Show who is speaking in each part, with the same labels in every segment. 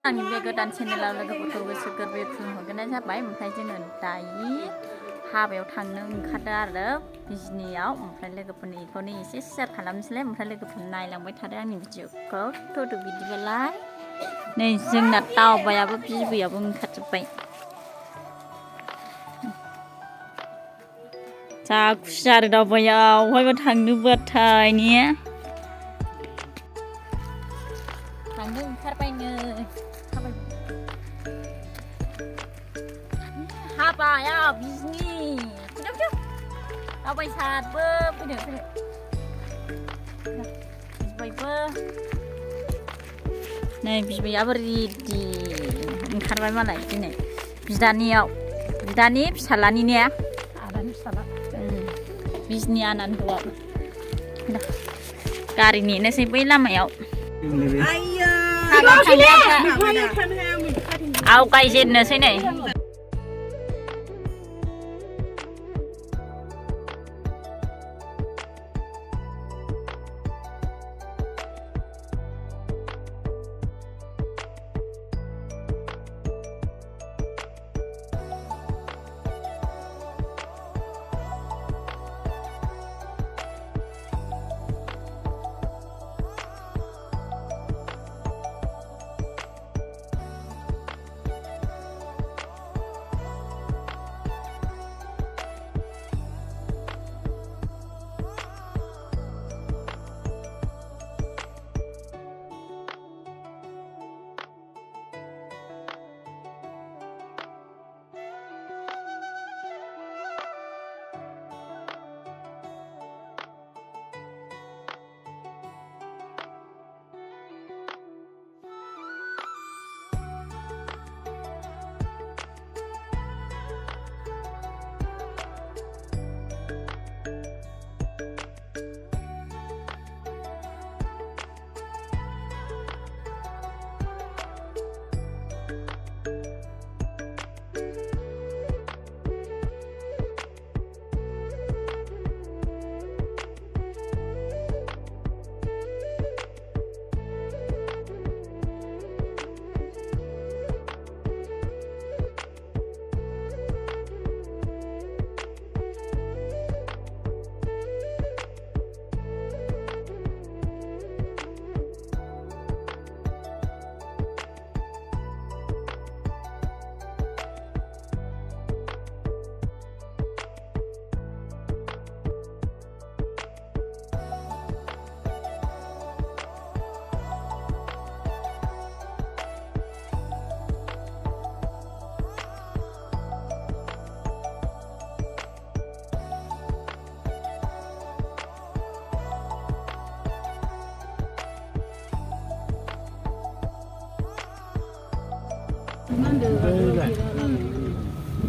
Speaker 1: आंनि बे गोदान चेनेलाव लोगोफोरखौ गोसो गोरबोयै खुलुमहरग्रोनाय जाबाय। ओमफ्राय जोङो दायो हाबायाव थांनो ओंखारदों आरो बिजनियाव। ओमफ्राय लोगोफोरनि बेखौनो एसे शेयार खालामनोसैलाय। ओमफ्राय लोगोफोर नायलांबाय थादों आंनि भिडिअखौ। थ'थ' बिदिबालाय नै जोंना दावबायाबो बिबैयाबो ओंखारजोब्बाय। जा खुसि आरो दावबायाव बहायबा थांनोबाथाय ने थांनो ओंखारबायनो हाबायाव बिजनि दावबायसारबो फैदों बिबायबो नै बिबैयाबो रेडि ओंखारबाय मालाय दिनै बिदानि फिसालानि ने
Speaker 2: आदानि फिसाला
Speaker 1: बिजनि आनान्दआव गारि नेनोसै बै लामायाव आवगायजेननोसै नै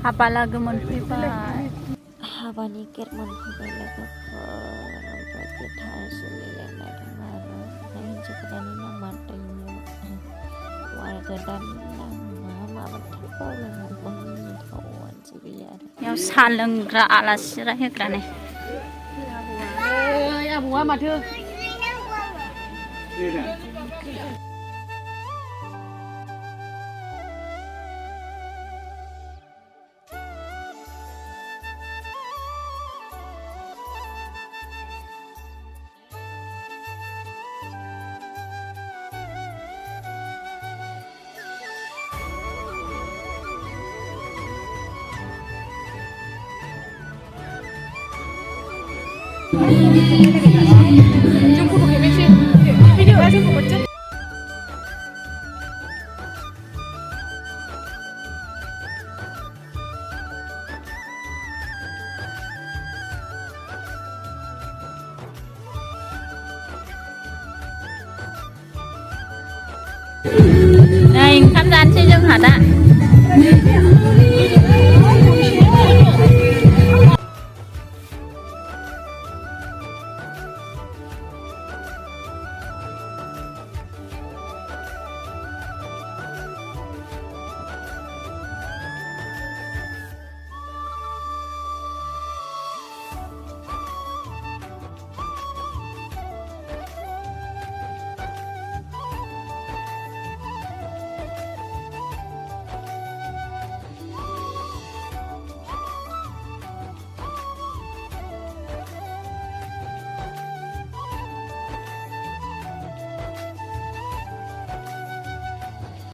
Speaker 1: हाबा लागो मोनफैबाय हाबानि गेट मोनफैबाय लोगोफोर ओमफ्राय गोथार सोलिलायनाय दं आरो हिन्जाव गोदाननि नामा दैमु हौवा गोदाननि नामा माबाथाय बावलायलांबाय गैया आरो बेयाव साहा लोंग्रा आलासि रायहोग्रा नै
Speaker 2: आबौआ माथो 좀 구독 해주세요. 비디오가 좀 멋져.
Speaker 1: Đây, tham gia chơi dân hả ta?